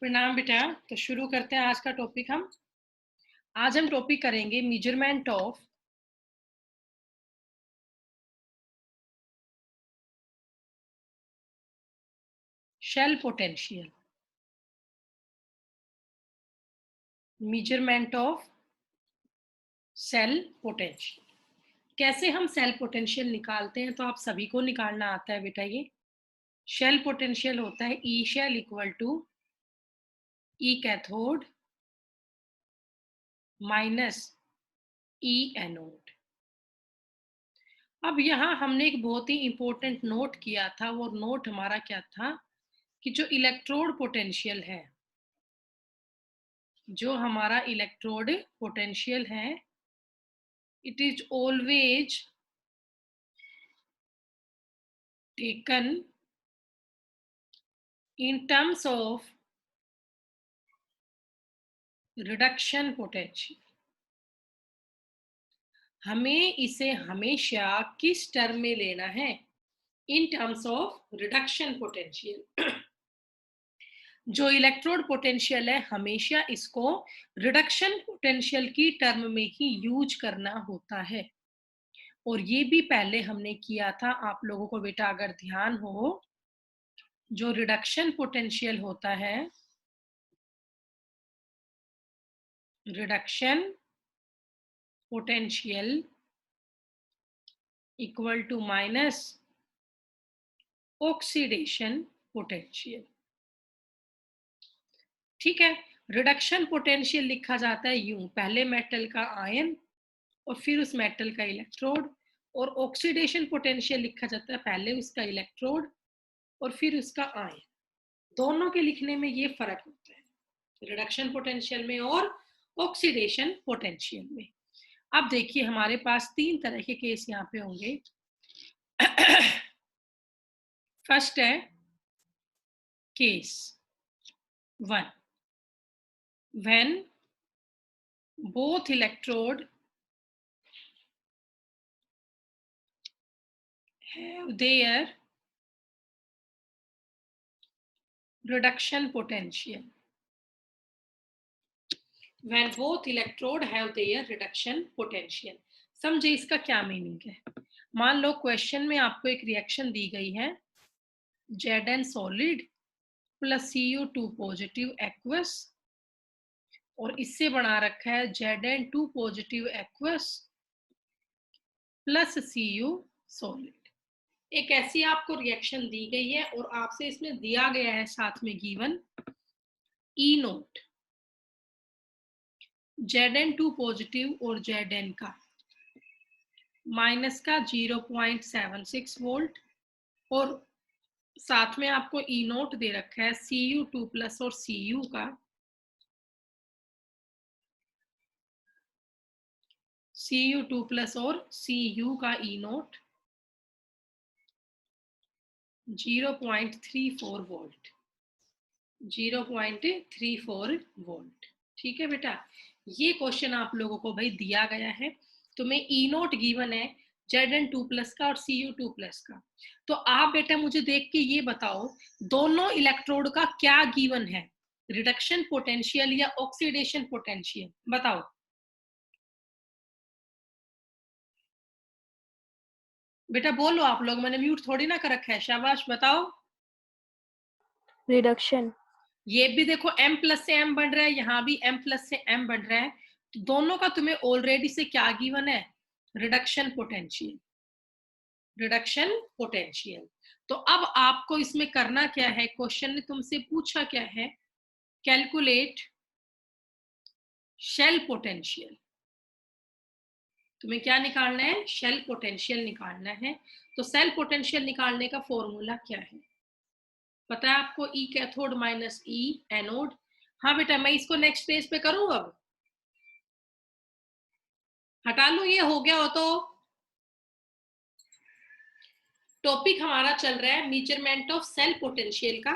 प्रणाम बेटा। तो शुरू करते हैं आज का टॉपिक। आज हम टॉपिक करेंगे measurement of cell potential. Measurement of cell potential, कैसे हम सेल पोटेंशियल निकालते हैं? तो आप सभी को निकालना आता है बेटा। ये शेल पोटेंशियल होता है E cell equal to E cathode minus E anode. अब यहाँ हमने एक बहुत ही इंपॉर्टेंट नोट किया था। वो नोट हमारा क्या था कि जो इलेक्ट्रोड पोटेंशियल है, जो हमारा इलेक्ट्रोड पोटेंशियल है, it is always taken in terms of reduction potential। हमें इसे हमेशा किस टर्म में लेना है? In terms of reduction potential. जो इलेक्ट्रोड पोटेंशियल है, हमेशा इसको रिडक्शन पोटेंशियल की टर्म में ही यूज करना होता है। और ये भी पहले हमने किया था आप लोगों को बेटा, अगर ध्यान हो। जो रिडक्शन पोटेंशियल होता है, reduction potential equal to minus oxidation potential. ठीक है, रिडक्शन पोटेंशियल लिखा जाता है यूं, पहले मेटल का आयन और फिर उस मेटल का इलेक्ट्रोड। और ऑक्सीडेशन पोटेंशियल लिखा जाता है पहले उसका इलेक्ट्रोड और फिर उसका आयन। दोनों के लिखने में ये फर्क होता है, रिडक्शन पोटेंशियल में और ऑक्सीडेशन पोटेंशियल में। अब देखिए, हमारे पास तीन तरह के केस यहाँ पे होंगे। फर्स्ट है case 1, when both electrode have their reduction potential। when both electrode have their reduction potential, समझे इसका क्या मीनिंग है? मान लो क्वेश्चन में आपको एक रिएक्शन दी गई है, Zn solid plus Cu2 positive aqueous, और इससे बना रखा है Zn2 positive aqueous plus Cu solid. एक ऐसी आपको रिएक्शन दी गई है और आपसे इसमें दिया गया है साथ में given E note, Zn2 positive और Zn का माइनस का 0.76 वोल्ट, और साथ में आपको ई नोट दे रखा है Cu2 प्लस और Cu का Cu2 प्लस और Cu का ई नोट 0.34 वोल्ट, 0.34 वोल्ट। ठीक है बेटा, ये क्वेश्चन आप लोगों को भाई दिया गया है। तुम्हें ई नोट गिवन है Zn2 प्लस का और Cu2 प्लस का। तो आप बेटा मुझे देख के ये बताओ, दोनों इलेक्ट्रोड का क्या गिवन है, रिडक्शन पोटेंशियल या ऑक्सीडेशन पोटेंशियल? बताओ बेटा, बोलो आप लोग, मैंने म्यूट थोड़ी ना कर रखा है। शाबाश, बताओ। रिडक्शन। ये भी देखो m प्लस से m बन रहा है, यहाँ भी m प्लस से m बन रहा है। तो दोनों का तुम्हें ऑलरेडी से क्या गिवन है? Reduction potential, reduction potential. तो अब आपको इसमें करना क्या है? क्वेश्चन ने तुमसे पूछा क्या है? Calculate cell potential. तुम्हें क्या निकालना है? शेल पोटेंशियल निकालना है। तो सेल पोटेंशियल निकालने का फॉर्मूला क्या है? पता है आपको, ई कैथोड माइनस ई एनोड। हाँ बेटा, मैं इसको नेक्स्ट पेज पे करूं? अब हटा लूं, ये हो गया हो तो। टॉपिक हमारा चल रहा है मेजरमेंट ऑफ सेल पोटेंशियल का।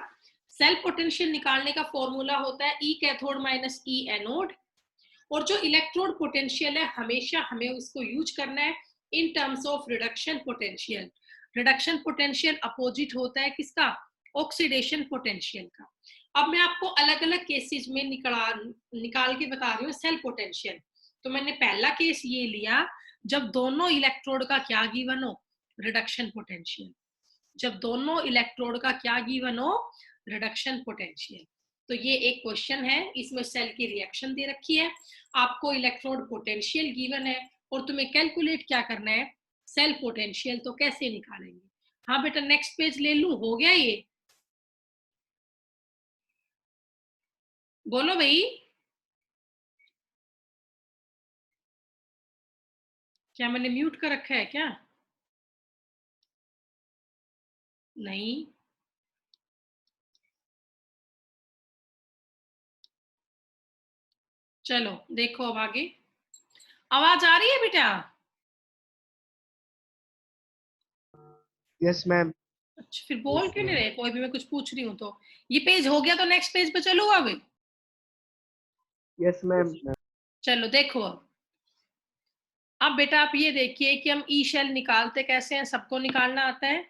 सेल पोटेंशियल निकालने का फॉर्मूला होता है ई कैथोड माइनस ई एनोड। और जो इलेक्ट्रोड पोटेंशियल है, हमेशा हमें उसको यूज करना है in terms of reduction potential. Reduction potential opposite होता है किसका? ऑक्सीडेशन पोटेंशियल का। अब मैं आपको अलग अलग केसेस में निकाल के बता रही हूँ सेल पोटेंशियल। तो मैंने पहला केस ये लिया जब दोनों इलेक्ट्रोड का क्या गिवन हो, रिडक्शन पोटेंशियल। जब दोनों इलेक्ट्रोड का क्या गिवन हो, रिडक्शन पोटेंशियल। तो ये एक क्वेश्चन है, इसमें सेल की रिएक्शन दे रखी है, आपको इलेक्ट्रोड पोटेंशियल गिवन है और तुम्हें कैलकुलेट क्या करना है, सेल पोटेंशियल। तो कैसे निकालेंगे? हाँ बेटा नेक्स्ट पेज ले लूं, हो गया ये? बोलो भाई। क्या मैंने म्यूट कर रखा है क्या? नहीं। चलो देखो अब आगे, आवाज आ रही है बेटा? Yes ma'am. अच्छा फिर बोल क्यों नहीं रहे कोई भी, मैं कुछ पूछ रही हूँ तो। ये पेज हो गया तो नेक्स्ट पेज पे चलो अब। Yes ma'am. चलो देखो अब बेटा आप ये देखिए कि हम ई शेल निकालते कैसे हैं, सबको निकालना आता है।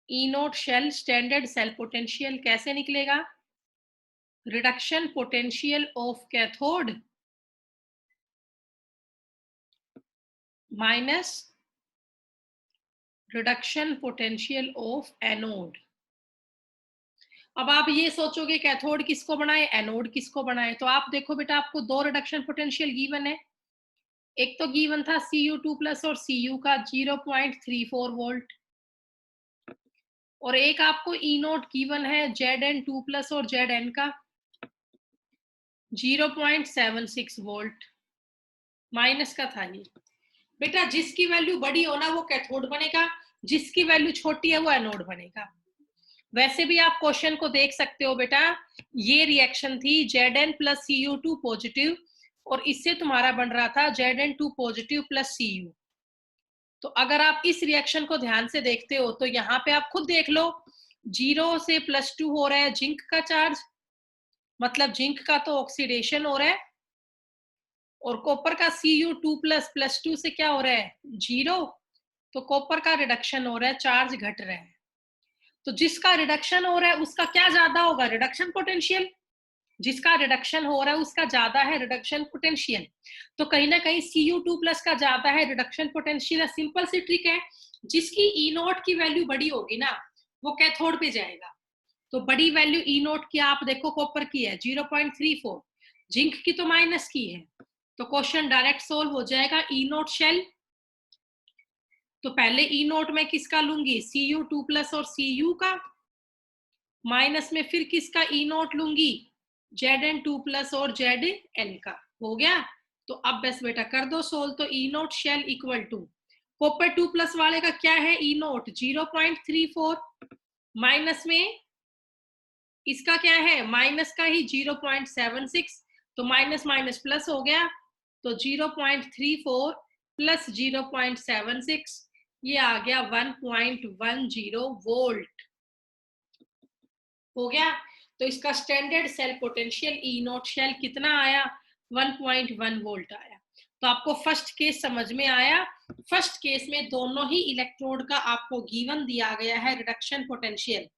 E naught cell standard cell potential कैसे निकलेगा? Reduction potential of cathode minus reduction potential of anode. अब आप ये सोचोगे कैथोड किसको बनाए, एनोड किसको बनाए। तो आप देखो बेटा आपको दो रिडक्शन पोटेंशियल गिवन है, एक तो गिवन था Cu2 प्लस और Cu का 0.34 वोल्ट, और एक आपको ई नोट गिवन है Zn2 प्लस और Zn का 0.76 वोल्ट, माइनस का था ये। बेटा जिसकी वैल्यू बड़ी हो ना वो कैथोड बनेगा, जिसकी वैल्यू छोटी है वो एनोड बनेगा। वैसे भी आप क्वेश्चन को देख सकते हो बेटा, ये रिएक्शन थी Zn प्लस Cu2 पॉजिटिव और इससे तुम्हारा बन रहा था Zn2 पॉजिटिव प्लस Cu। तो अगर आप इस रिएक्शन को ध्यान से देखते हो तो यहाँ पे आप खुद देख लो, 0 से +2 हो रहा है जिंक का चार्ज, मतलब जिंक का तो ऑक्सीडेशन हो रहा है, और कॉपर का Cu2 प्लस +2 से क्या हो रहा है, 0। तो कॉपर का रिडक्शन हो रहा है, चार्ज घट रहा है। तो जिसका रिडक्शन हो रहा है उसका क्या ज्यादा होगा, रिडक्शन पोटेंशियल। जिसका रिडक्शन हो रहा है उसका ज्यादा है रिडक्शन पोटेंशियल। तो कहीं ना कहीं Cu2 प्लस का ज्यादा है रिडक्शन पोटेंशियल। सिंपल सी ट्रिक है, जिसकी ई नोट की वैल्यू बड़ी होगी ना वो कैथोड पे जाएगा। तो बड़ी वैल्यू ई नोट की आप देखो कॉपर की है 0.34, जिंक की तो माइनस की है। तो क्वेश्चन डायरेक्ट सोल्व हो जाएगा, ई नोट शेल। तो पहले ई नोट में किसका लूंगी, Cu2 प्लस और Cu का, माइनस में फिर किसका ई नोट लूंगी, Zn2 प्लस और Zn का। हो गया? तो अब बस बेटा कर दो सोल्व। तो E naught cell equal to copper 2 plus वाले का क्या है, ई नोट 0.34, माइनस में इसका क्या है, माइनस का ही 0.76, तो माइनस माइनस प्लस हो गया। तो 0.34 प्लस 0.76 ये आ गया 1.10 वोल्ट। हो गया? तो इसका standard cell potential E naught cell कितना आया, 1.1 वोल्ट आया। तो आपको फर्स्ट केस समझ में आया। फर्स्ट केस में दोनों ही इलेक्ट्रोड का आपको गिवन दिया गया है रिडक्शन पोटेंशियल।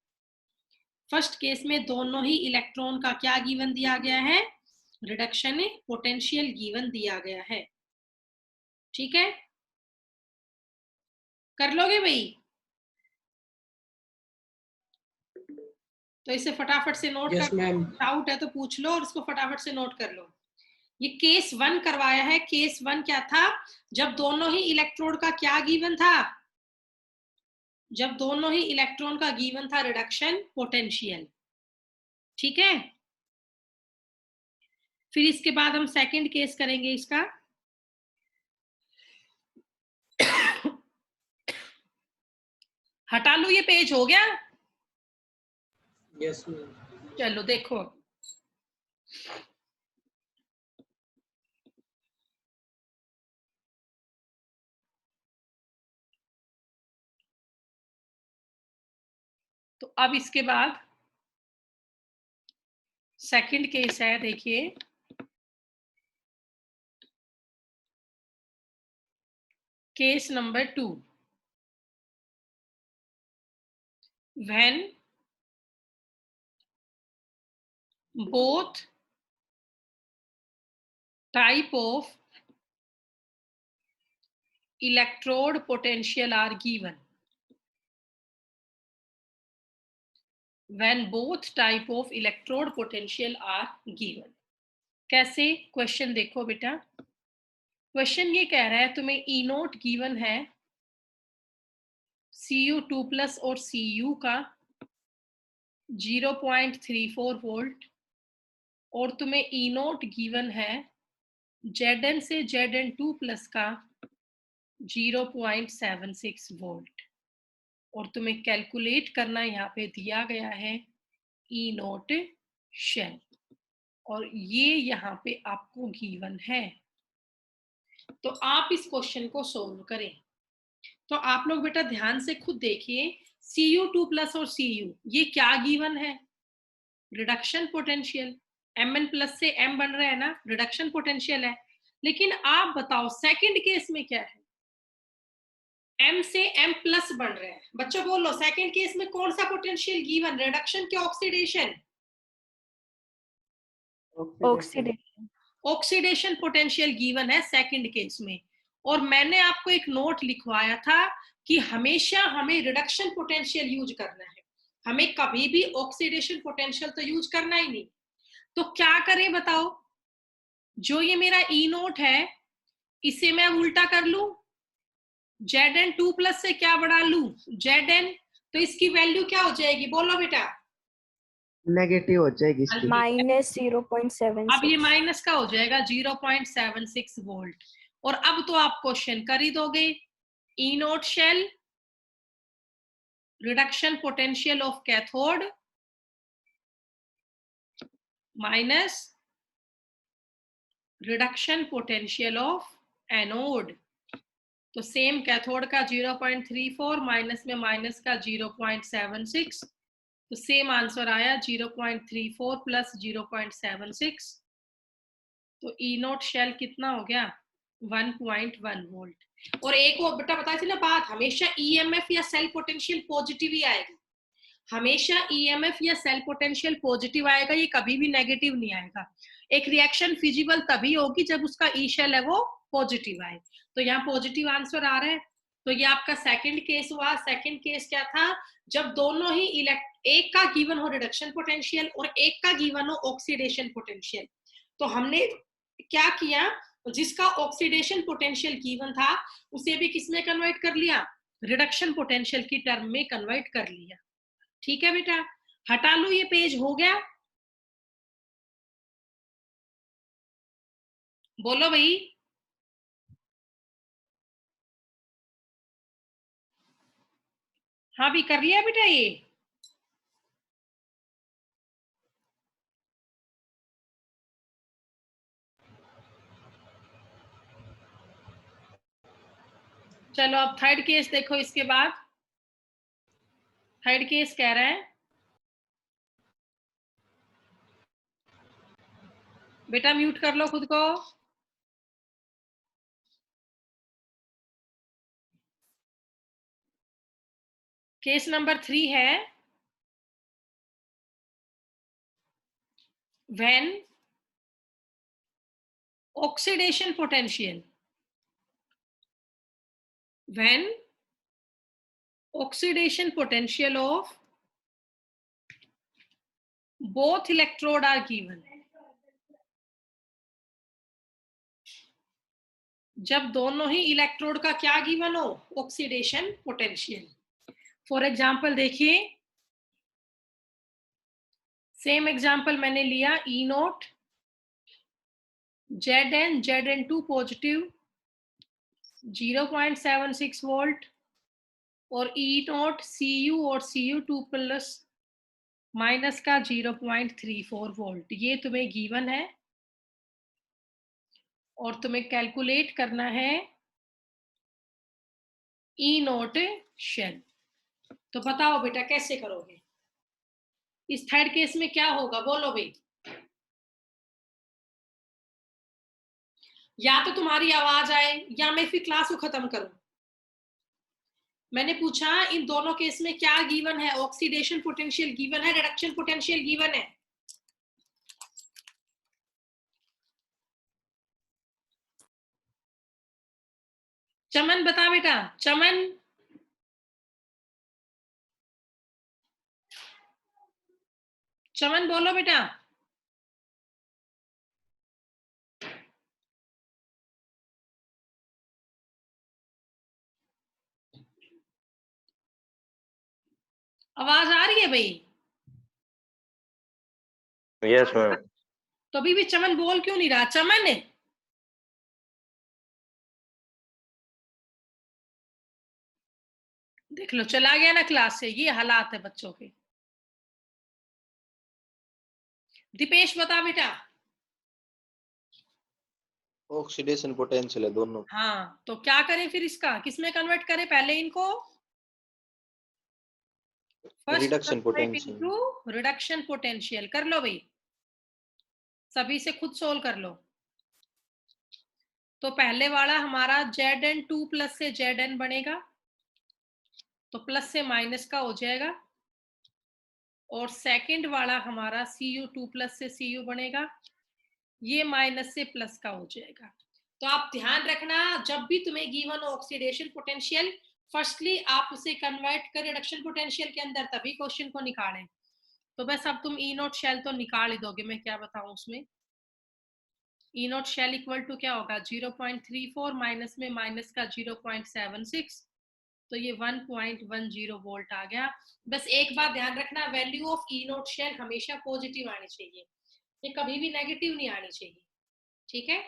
फर्स्ट केस में दोनों ही इलेक्ट्रॉन का क्या गिवन दिया गया है, रिडक्शन पोटेंशियल गिवन दिया गया है। ठीक है, कर लोगे भाई? तो इसे फटाफट से नोट यस कर लो, मैम। डाउट है तो पूछ लो और इसको फटाफट से नोट कर लो। ये केस 1 करवाया है। केस 1 क्या था, जब दोनों ही इलेक्ट्रोड का क्या गिवन था, जब दोनों ही इलेक्ट्रॉन का गिवन था रिडक्शन पोटेंशियल। ठीक है, फिर इसके बाद हम सेकंड केस करेंगे इसका। हटा लू, ये पेज हो गया? Yes ma'am. चलो देखो, तो अब इसके बाद सेकंड केस है, देखिए case number 2। When both type of electrode potential are given. When both type of electrode potential are given. कैसे? क्वेश्चन देखो बेटा, क्वेश्चन ये कह रहा है तुम्हें ई नोट गिवन है Cu2+ और Cu का 0.34 वोल्ट, और तुम्हें ई नोट गिवन है Zn से Zn2+ का 0.76 वोल्ट, और तुम्हें कैलकुलेट करना यहाँ पे दिया गया है ई नोट शेल, और ये यहाँ पे आपको गिवन है। तो आप इस क्वेश्चन को सोल्व करें। तो आप लोग बेटा ध्यान से खुद देखिए, Cu2+ और Cu ये क्या गिवन है? Reduction potential. Mn+ से M बन रहा है ना, रिडक्शन पोटेंशियल है। लेकिन आप बताओ सेकंड केस में क्या है? M से M+ बन रहा है। बच्चों बोलो, सेकंड केस में कौन सा पोटेंशियल गिवन? रिडक्शन के oxidation? Oxidation. Oxidation potential given है सेकंड केस में। और मैंने आपको एक नोट लिखवाया था कि हमेशा हमें रिडक्शन पोटेंशियल यूज करना है, हमें कभी भी ऑक्सीडेशन पोटेंशियल तो यूज करना ही नहीं। तो क्या करें बताओ? जो ये मेरा ई नोट है इसे मैं उल्टा कर लूं, Zn2+ से क्या बढ़ा लूं? Zn, तो इसकी वैल्यू क्या हो जाएगी? बोलो बेटा। नेगेटिव हो जाएगी इसकी। -0.76। अब ये माइनस का हो जाएगा 0.76 वोल्ट। और अब तो आप क्वेश्चन कर ही दोगे। E naught cell, reduction potential of cathode minus reduction potential of anode. तो सेम कैथोड का 0.34 माइनस में माइनस का 0.76, तो सेम आंसर आया 0.34 प्लस 0.76। तो ई नोट शेल कितना हो गया? 1.1 वोल्ट। और एक वो बेटा बताई थी ना बात, हमेशा ईएमएफ या सेल पोटेंशियल पॉजिटिव ही आएगा। हमेशा ईएमएफ या सेल पोटेंशियल पॉजिटिव आएगा, ये कभी भी नेगेटिव नहीं आएगा। एक रिएक्शन फिजिबल तभी होगी जब उसका ई शेल है वो पॉजिटिव आए। तो यहाँ पॉजिटिव आंसर आ रहा है। तो ये आपका सेकंड केस हुआ। सेकंड केस क्या था? जब दोनों ही एक का गिवन हो रिडक्शन पोटेंशियल और एक का गिवन हो ऑक्सीडेशन पोटेंशियल। तो हमने क्या किया, जिसका ऑक्सीडेशन पोटेंशियल गिवन था उसे भी किसमें कन्वर्ट कर लिया? रिडक्शन पोटेंशियल की टर्म में कन्वर्ट कर लिया। ठीक है बेटा, हटा लो, ये पेज हो गया। बोलो भाई। हाँ भी कर लिया बेटा ये। चलो अब थर्ड केस देखो। इसके बाद थर्ड केस कह रहा है, बेटा म्यूट कर लो खुद को। केस नंबर 3 है, when oxidation potential of both electrode are given। जब दोनों ही इलेक्ट्रोड का क्या गिवन हो? Oxidation potential. फॉर एग्जाम्पल देखिए, सेम एग्जाम्पल मैंने लिया E naught Zn Zn2 positive 0.76 volt, और ई नोट Cu और Cu2+ माइनस का 0.34 वोल्ट। ये तुम्हें गिवन है और तुम्हें कैलकुलेट करना है ई नोट शेल। तो बताओ बेटा कैसे करोगे? इस थर्ड केस में क्या होगा? बोलो भाई। या तो तुम्हारी आवाज आए या मैं फिर क्लास को खत्म करूं। मैंने पूछा इन दोनों केस में क्या गिवन है? ऑक्सीडेशन पोटेंशियल गिवन है, रिडक्शन पोटेंशियल गिवन है। चमन बता बेटा, चमन। चमन बोलो बेटा। आवाज आ रही है भाई? Yes ma'am. तो अभी भी चमन बोल क्यों नहीं रहा? चमन, देख लो चला गया ना क्लास से। ये हालात है बच्चों के। दीपेश बता बेटा। ऑक्सीडेशन पोटेंशियल है दोनों। हाँ, तो क्या करें फिर इसका? किसमें कन्वर्ट करें पहले इनको? First reduction convert potential. Into reduction potential. कर लो भाई, सभी से खुद सोल्व कर लो। तो पहले वाला हमारा Zn2 प्लस से Zn बनेगा, तो प्लस से माइनस का हो जाएगा। और सेकंड वाला हमारा Cu2 प्लस से Cu बनेगा, ये माइनस से प्लस का हो जाएगा। तो आप ध्यान रखना, जब भी तुम्हें गिवन ऑक्सीडेशन पोटेंशियल, फर्स्टली आप उसे कन्वर्ट कर रिडक्शन पोटेंशियल के अंदर, तभी क्वेश्चन को निकालें। तो बस अब तुम ई नोट शेल तो निकाल ही दोगे, मैं क्या बताऊं उसमें। ई नोट शेल इक्वल टू क्या होगा? 0.34 माइनस में माइनस का 0.76, तो ये 1.10 वोल्ट आ गया। बस एक बात ध्यान रखना, value of E naught cell हमेशा पॉजिटिव आनी चाहिए, ये कभी भी नेगेटिव नहीं आनी चाहिए, ठीक है?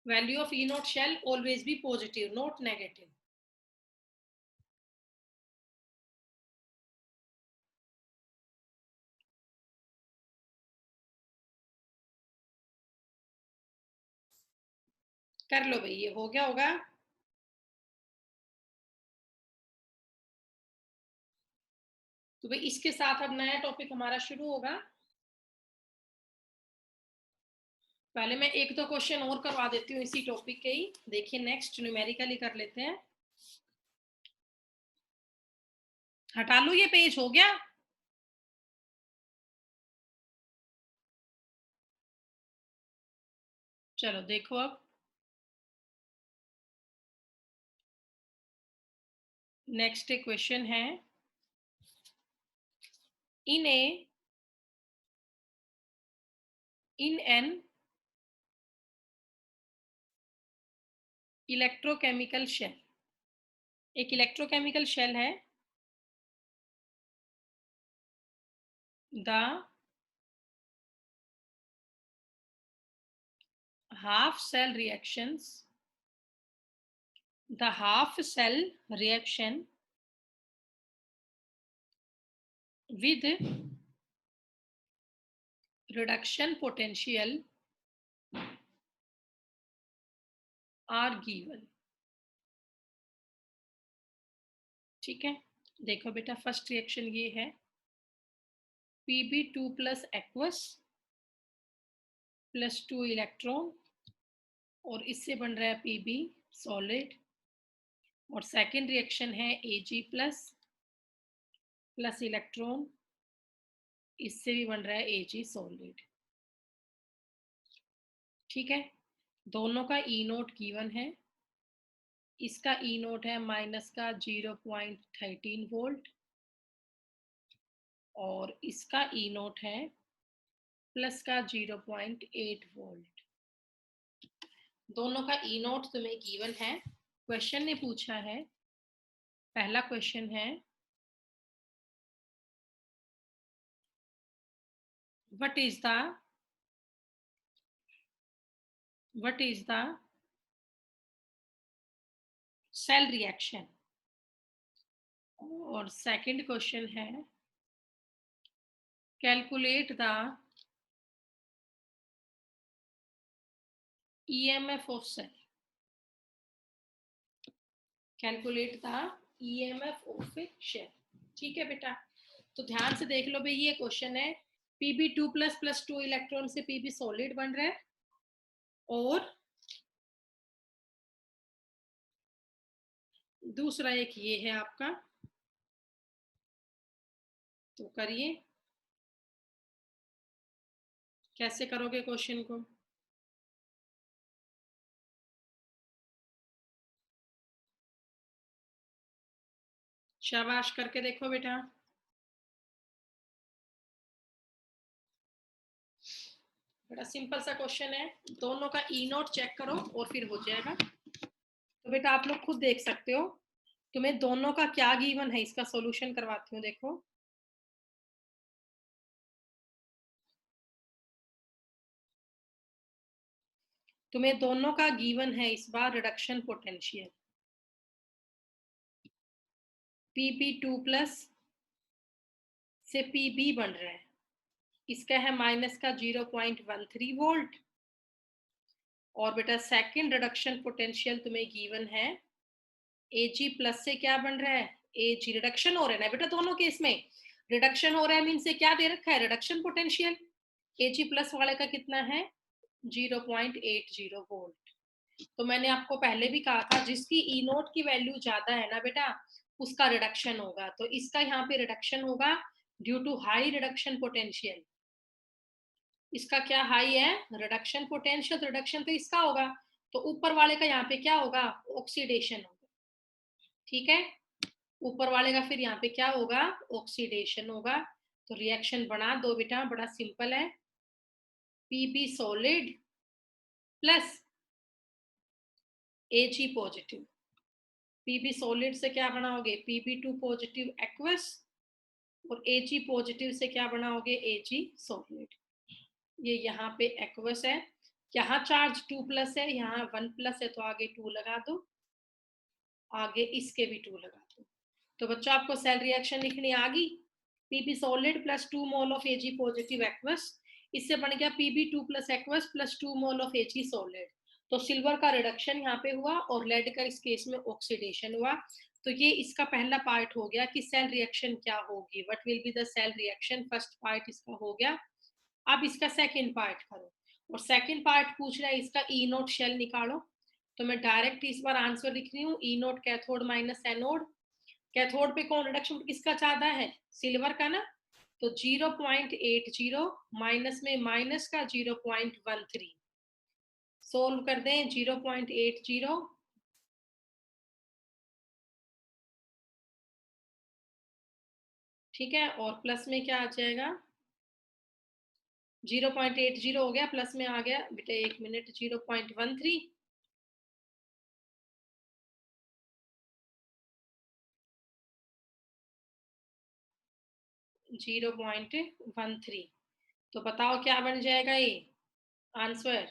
Value of E naught cell always be positive, not negative. कर लो भाई, ये हो गया होगा। तो भाई इसके साथ अब नया टॉपिक हमारा शुरू होगा। पहले मैं एक दो क्वेश्चन और करवा देती हूँ इसी टॉपिक के ही। देखिए नेक्स्ट न्यूमेरिकली कर लेते हैं। हटा लो, ये पेज हो गया। चलो देखो अब नेक्स्ट क्वेश्चन है। इन एन इलेक्ट्रोकेमिकल शेल, एक इलेक्ट्रोकेमिकल शेल है। The half cell reactions, the half cell reaction with reduction potential are given। ठीक है, देखो बेटा फर्स्ट रिएक्शन ये है, Pb2 plus aqueous plus 2 electron, और इससे बन रहा है Pb सॉलिड। और सेकेंड रिएक्शन है Ag प्लस प्लस इलेक्ट्रॉन, इससे भी बन रहा है Ag सॉलिड। ठीक है, दोनों का ई नोट गिवन है। इसका ई नोट है माइनस का 0.13 वोल्ट, और इसका ई नोट है प्लस का 0.8 वोल्ट। दोनों का ई नोट तुम्हें गिवन है। क्वेश्चन ने पूछा है, पहला क्वेश्चन है what is the cell reaction. और सेकंड क्वेश्चन है calculate the EMF of cell. Calculate the EMF of a cell. ठीक है बेटा, तो ध्यान से देख लो भाई, ये क्वेश्चन है Pb2 प्लस प्लस 2 इलेक्ट्रॉन से Pb सॉलिड बन रहा है, और दूसरा एक ये है आपका। तो करिए, कैसे करोगे क्वेश्चन को? शाबाश, करके देखो बेटा। बड़ा सिंपल सा क्वेश्चन है, दोनों का ई नोट चेक करो और फिर हो जाएगा। तो बेटा आप लोग खुद देख सकते हो, तुम्हें दोनों का क्या गिवन है, इसका सॉल्यूशन करवाती हूँ। देखो तुम्हें दोनों का गिवन है इस बार रिडक्शन पोटेंशियल, Pb2 प्लस से Pb बन रहा है, इसका है माइनस का 0.13 वोल्ट। और बेटा सेकंड रिडक्शन पोटेंशियल तुम्हें गिवन है Ag प्लस से क्या बन रहा है, Ag रिडक्शन हो रहा है ना बेटा, दोनों केस में रिडक्शन हो रहा है, मीन से क्या दे रखा है, रिडक्शन पोटेंशियल। Ag प्लस वाले का कितना है, 0.80 वोल्ट। तो मैंने आपको पहले भी कहा था जिसकी ई नोट की वैल्यू ज्यादा है ना बेटा, उसका रिडक्शन होगा। तो इसका यहाँ पे रिडक्शन होगा due to high reduction potential. इसका क्या हाई है, रिडक्शन पोटेंशियल, तो रिडक्शन तो इसका होगा, तो ऊपर वाले का यहाँ पे क्या होगा, ऑक्सीडेशन होगा। ठीक है, ऊपर वाले का फिर यहाँ पे क्या होगा, ऑक्सीडेशन होगा। तो रिएक्शन बना दो बेटा, बड़ा सिंपल है, Pb solid plus Ag positive. Pb solid से क्या बनाओगे, Pb2 पॉजिटिव एक्वस, और Ag पॉजिटिव से क्या बनाओगे, Ag सॉलिड। ये यहाँ पे एक्वस है, यहाँ चार्ज 2 प्लस है, यहाँ 1 प्लस है, तो आगे 2 लगा दो, आगे इसके भी 2 लगा दो। तो बच्चों आपको सेल रिएक्शन लिखनी आ गई, Pb solid plus 2 mole of Ag positive aqueous, इससे बन गया Pb2 plus aqueous plus 2 mole of Ag solid. तो सिल्वर का रिडक्शन यहाँ पे हुआ और लेड का इस केस में ऑक्सीडेशन हुआ। तो ये इसका पहला पार्ट हो गया कि सेल रिएक्शन क्या होगी, what will be the cell reaction, first part इसका हो गया। अब इसका सेकंड पार्ट करो, और सेकंड पार्ट पूछ रहा है इसका ई नोट शेल निकालो। तो मैं डायरेक्ट इस बार आंसर लिख रही हूँ, E naught cathode minus anode. Cathode पे कौन रिडक्शन किसका ज्यादा है, सिल्वर का ना, तो 0.80 माइनस में माइनस का 0.13, सोल्व कर दें 0.80, ठीक है, और प्लस में क्या आ जाएगा, 0.80 हो गया, प्लस में आ गया बेटा, एक मिनट, 0.13, जीरो पॉइंट 13। तो बताओ क्या बन जाएगा ये आंसर,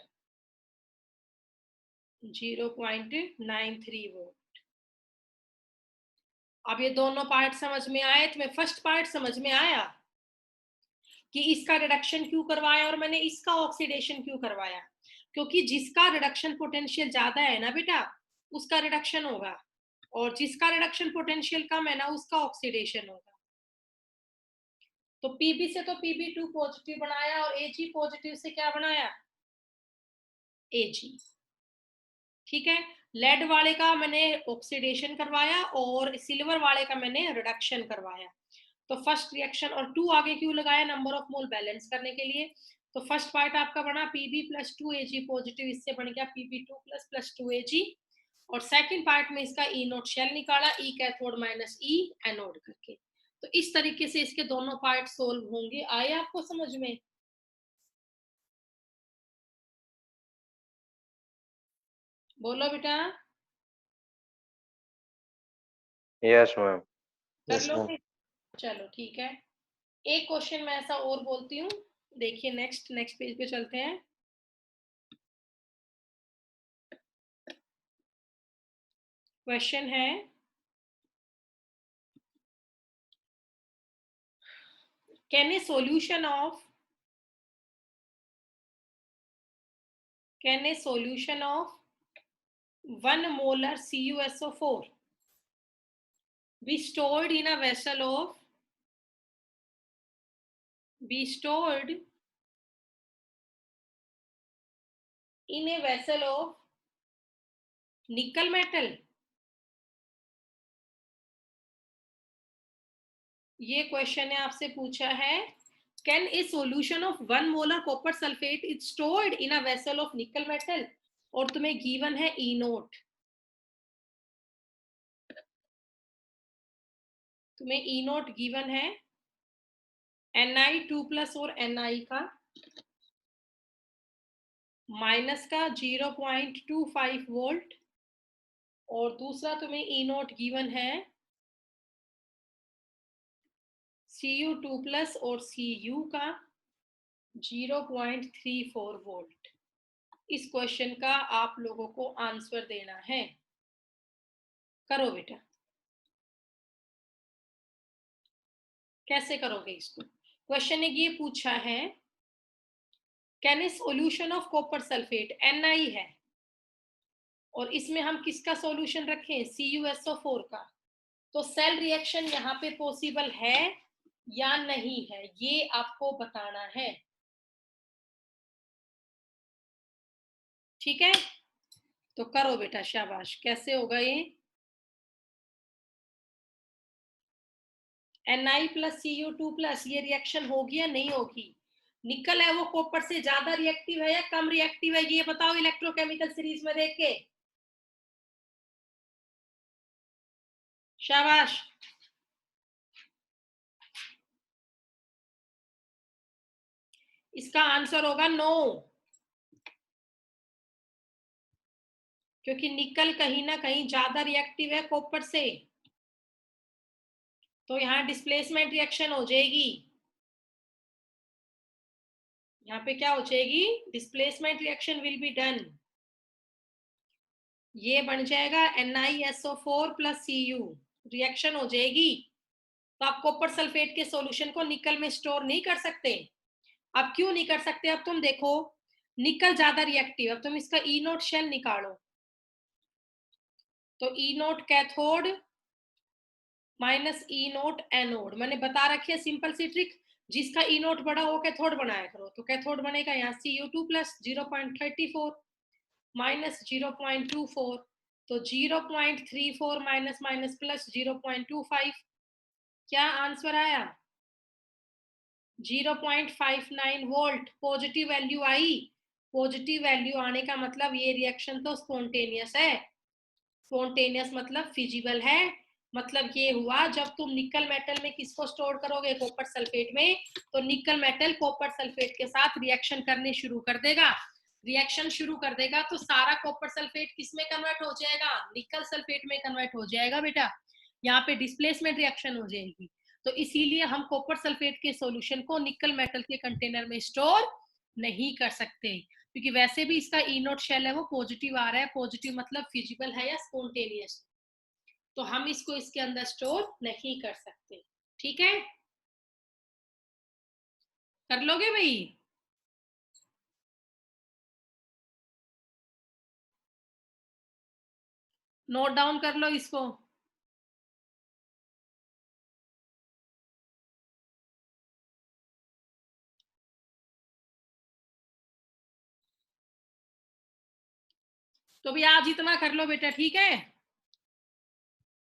0.93 वोल्ट। अब ये दोनों पार्ट समझ में आए, तुम्हें फर्स्ट पार्ट समझ में आया कि इसका रिडक्शन क्यों करवाया और मैंने इसका ऑक्सीडेशन क्यों करवाया, क्योंकि जिसका रिडक्शन पोटेंशियल ज्यादा है ना बेटा, उसका रिडक्शन होगा, और जिसका रिडक्शन पोटेंशियल कम है ना, उसका ऑक्सीडेशन होगा। तो Pb से तो Pb2 पॉजिटिव बनाया, और Ag पॉजिटिव से क्या बनाया, Ag। ठीक है, लेड वाले का मैंने ऑक्सीडेशन करवाया और सिल्वर वाले का मैंने रिडक्शन करवाया। तो फर्स्ट रिएक्शन, और 2 आगे क्यों लगाया, नंबर ऑफ मोल बैलेंस करने के लिए। तो फर्स्ट पार्ट आपका बना Pb प्लस 2 Ag पॉजिटिव, इससे बन गया Pb2 प्लस प्लस 2 Ag। और सेकंड पार्ट में इसका ई नोट शेल निकाला, ई कैथोड माइनस ई एनोड करके। तो इस तरीके से इसके दोनों पार्ट सोल्व होंगे। आए आपको समझ में, बोलो बेटा, यस मैम। कर यस मैम। लोगे, चलो ठीक है। एक क्वेश्चन मैं ऐसा और बोलती हूँ, देखिए नेक्स्ट पेज पे चलते हैं। क्वेश्चन है, can a solution of 1 molar CuSO4 be stored in a vessel of nickel metal। ये क्वेश्चन है, आपसे पूछा है, can a solution of 1 molar copper sulphate is stored in a vessel of nickel metal, और तुम्हें given है E naught. तुम्हें ई note given है Ni2+ और Ni का माइनस का 0.25 वोल्ट, और दूसरा तुम्हें ई नोट गिवन है Cu2+ और Cu का 0.34 वोल्ट। इस क्वेश्चन का आप लोगों को आंसर देना है। करो बेटा, कैसे करोगे इसको? क्वेश्चन ने ये पूछा है, can a solution of copper sulphate Ni है, और इसमें हम किसका सॉल्यूशन रखें? CuSO4 का। तो सेल रिएक्शन यहाँ पे पॉसिबल है या नहीं है, ये आपको बताना है। ठीक है, तो करो बेटा, शाबाश। कैसे होगा ये? Ni+Cu2+, ये रिएक्शन होगी या नहीं होगी? निकल है वो कॉपर से ज्यादा रिएक्टिव है या कम रिएक्टिव है, ये बताओ इलेक्ट्रोकेमिकल सीरीज में देख के। शाबाश। इसका आंसर होगा नो, क्योंकि निकल कहीं ना कहीं ज्यादा रिएक्टिव है कॉपर से, तो यहाँ डिस्प्लेसमेंट रिएक्शन हो जाएगी। यहाँ पे क्या हो जाएगी? Displacement reaction will be done. ये बन जाएगा NiSO4 + Cu, रिएक्शन हो जाएगी। तो आप कॉपर सल्फेट के सॉल्यूशन को निकल में स्टोर नहीं कर सकते। अब क्यों नहीं कर सकते? अब तुम देखो, निकल ज्यादा रिएक्टिव। अब तुम इसका ई नोट शेल निकालो, तो ई नोट कैथोड माइनस ई नोट एनोड। मैंने बता रखी है सिंपल सी ट्रिक, जिसका ई नोट बड़ा हो कैथोड बनाया करो। तो कैथोड बनेगा यहाँ Cu2+ 0.34 माइनस 0.24, तो 0.34 माइनस माइनस प्लस 0.25, क्या आंसर आया? 0.59 वोल्ट। पॉजिटिव वैल्यू आई। पॉजिटिव वैल्यू आने का मतलब ये रिएक्शन तो स्पॉन्टेनियस है। स्पॉन्टेनियस मतलब फिजिबल है। मतलब ये हुआ, जब तुम निकल मेटल में किसको स्टोर करोगे? कॉपर सल्फेट में, तो निकल मेटल कॉपर सल्फेट के साथ रिएक्शन करने शुरू कर देगा। रिएक्शन शुरू कर देगा तो सारा कॉपर सल्फेट किस में कन्वर्ट हो जाएगा? निकल सल्फेट में कन्वर्ट हो जाएगा बेटा। यहाँ पे डिस्प्लेसमेंट रिएक्शन हो जाएगी। तो इसीलिए हम कॉपर सल्फेट के सॉल्यूशन को निकल मेटल के कंटेनर में स्टोर नहीं कर सकते, क्योंकि वैसे भी इसका ई नोट शेल है वो पॉजिटिव आ रहा है। पॉजिटिव मतलब फिजिबल है या स्पॉन्टेनियस, तो हम इसको इसके अंदर स्टोर नहीं कर सकते। ठीक है, कर लोगे भाई? नोट डाउन कर लो इसको। तो भी आज इतना कर लो बेटा, ठीक है?